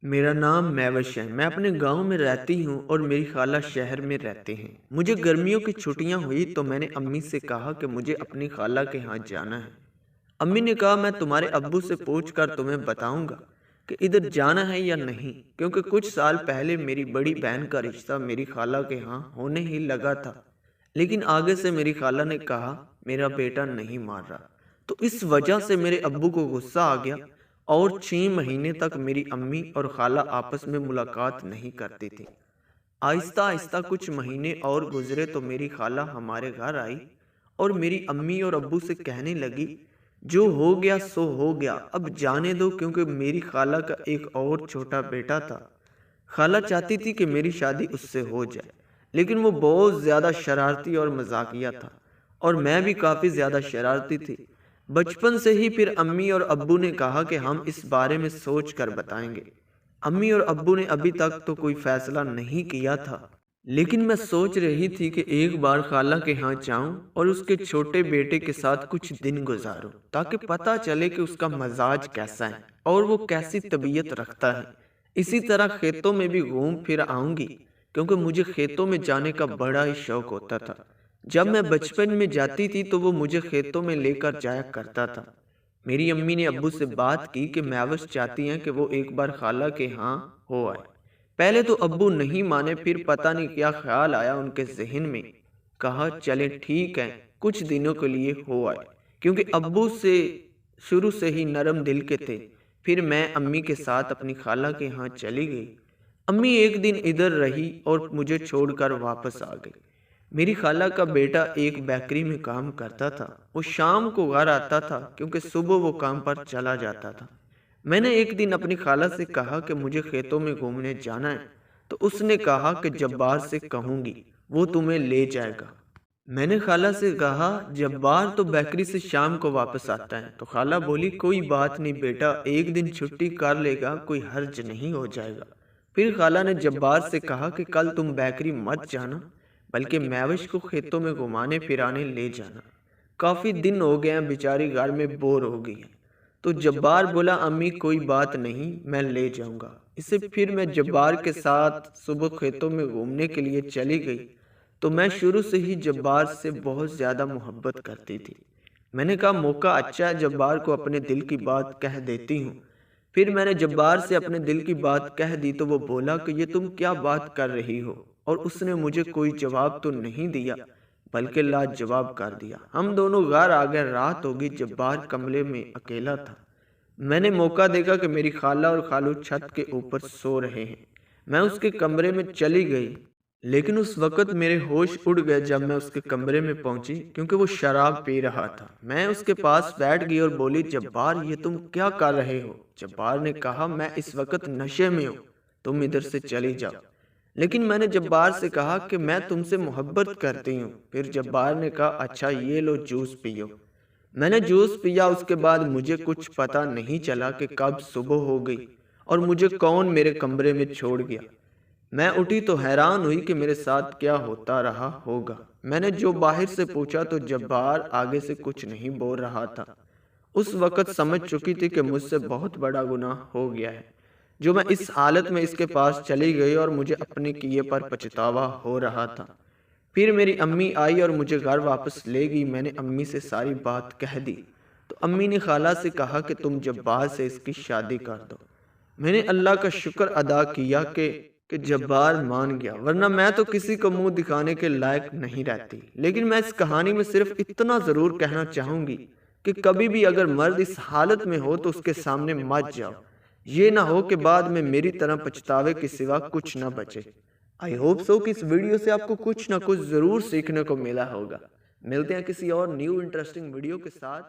मेरा नाम मैवश है। मैं अपने गांव में रहती हूँ और मेरी खाला शहर में रहते हैं। मुझे गर्मियों की छुट्टियां हुई तो मैंने अम्मी से कहा कि मुझे अपनी खाला के यहाँ जाना है। अम्मी ने कहा मैं तुम्हारे अब्बू से पूछ कर तुम्हें बताऊंगा कि इधर जाना है या नहीं, क्योंकि कुछ साल पहले मेरी बड़ी बहन का रिश्ता मेरी खाला के यहाँ होने ही लगा था। लेकिन आगे से मेरी खाला ने कहा मेरा बेटा नहीं मार रहा, तो इस वजह से मेरे अब्बू को गुस्सा आ गया और 6 महीने तक मेरी अम्मी और खाला आपस में मुलाकात नहीं करती थी। आहिस्ता आहिस्ता कुछ महीने और गुजरे तो मेरी खाला हमारे घर आई और मेरी अम्मी और अब्बू से कहने लगी जो हो गया सो हो गया, अब जाने दो, क्योंकि मेरी खाला का एक और छोटा बेटा था। खाला चाहती थी कि मेरी शादी उससे हो जाए, लेकिन वो बहुत ज़्यादा शरारती और मजाकिया था और मैं भी काफ़ी ज़्यादा शरारती थी। बचपन से ही फिर अम्मी और अब्बू ने कहा कि हम इस बारे में सोच कर बताएंगे। अम्मी और अब्बू ने अभी तक तो कोई फैसला नहीं किया था, लेकिन मैं सोच रही थी कि एक बार खाला के यहाँ जाऊं और उसके छोटे बेटे के साथ कुछ दिन गुजारूं, ताकि पता चले कि उसका मजाज कैसा है और वो कैसी तबीयत रखता है। इसी तरह खेतों में भी घूम फिर आऊंगी, क्योंकि मुझे खेतों में जाने का बड़ा ही शौक होता था। जब मैं बचपन में जाती थी तो वो मुझे खेतों में लेकर जाया करता था। मेरी अम्मी ने अब्बू से बात की कि मैवश चाहती हैं कि वो एक बार खाला के यहाँ हो आए। पहले तो अब्बू नहीं माने, फिर पता नहीं क्या ख्याल आया उनके जहन में। कहा चले ठीक है, कुछ दिनों के लिए हो आए, क्योंकि अब्बू से शुरू से ही नरम दिल के थे। फिर मैं अम्मी के साथ अपनी खाला के यहाँ चली गई। अम्मी एक दिन इधर रही और मुझे छोड़कर वापस आ गई। मेरी खाला का बेटा एक बेकरी में काम करता था। वो शाम को घर आता था, क्योंकि सुबह वो काम पर चला जाता था। मैंने एक दिन अपनी खाला से कहा कि मुझे खेतों में घूमने जाना है, तो उसने कहा कि जब्बार से कहूंगी, वो तुम्हें ले जाएगा। मैंने खाला से कहा जब्बार तो बेकरी से शाम को वापस आता है। तो खाला बोली कोई बात नहीं बेटा, एक दिन छुट्टी कर लेगा, कोई हर्ज नहीं हो जाएगा। फिर खाला ने जब्बार से कहा कि कल तुम बेकरी मत जाना, बल्कि मैविश को खेतों में घुमाने फिराने ले जाना। काफ़ी दिन हो गए हैं, बेचारी घर में बोर हो गई है। तो जब्बार बोला अम्मी कोई बात नहीं, मैं ले जाऊंगा इसे। फिर मैं जब्बार के साथ सुबह खेतों में घूमने के लिए चली गई। तो मैं शुरू से ही जब्बार से बहुत ज़्यादा मोहब्बत करती थी। मैंने कहा मौका अच्छा है, जब्बार को अपने दिल की बात कह देती हूँ। फिर मैंने जब्बार से अपने दिल की बात कह दी तो वो बोला कि ये तुम क्या बात कर रही हो, और उसने मुझे कोई जवाब तो नहीं दिया, बल्कि लाजवाब कर दिया। हम दोनों घर आ गए। रात होगी, जब्बार कमरे में अकेला था। मैंने मौका देखा कि मेरी खाला और खालू छत के ऊपर सो रहे हैं। मैं उसके कमरे में चली गई, लेकिन उस वक़्त मेरे होश उड़ गए जब मैं उसके कमरे में पहुंची, क्योंकि वो शराब पी रहा था। मैं उसके पास बैठ गई और बोली जब्बार ये तुम क्या कर रहे हो। जब्बार ने कहा मैं इस वक़्त नशे में हूँ, तुम इधर से चली जाओ। लेकिन मैंने जब्बार से कहा कि मैं तुमसे मोहब्बत करती हूँ। फिर जब्बार ने कहा अच्छा ये लो जूस पियो। मैंने जूस पिया। उसके बाद मुझे कुछ पता नहीं चला कि कब सुबह हो गई और मुझे कौन मेरे कमरे में छोड़ गया। मैं उठी तो हैरान हुई कि मेरे साथ क्या होता रहा होगा। मैंने जो बाहर से पूछा तो जब्बार आगे से कुछ नहीं बोल रहा था। उस वक़्त समझ चुकी थी कि मुझसे बहुत बड़ा गुनाह हो गया है, जो मैं इस हालत में इसके पास चली गई और मुझे अपने किए पर पछतावा हो रहा था। फिर मेरी अम्मी आई और मुझे घर वापस ले गई। मैंने अम्मी से सारी बात कह दी तो अम्मी ने खाला से कहा कि तुम जब्बार से इसकी शादी कर दो। मैंने अल्लाह का शुक्र अदा किया कि जब्बार मान गया, वरना मैं तो किसी को मुंह दिखाने के लायक नहीं रहती। लेकिन मैं इस कहानी में सिर्फ इतना ज़रूर कहना चाहूँगी कि कभी भी अगर मर्द इस हालत में हो तो उसके सामने मत जाओ। ये ना हो कि बाद में मेरी तरह पछतावे के सिवा कुछ ना बचे। आई होप सो कि इस वीडियो से आपको कुछ ना कुछ ज़रूर सीखने को मिला होगा। मिलते हैं किसी और न्यू इंटरेस्टिंग वीडियो के साथ।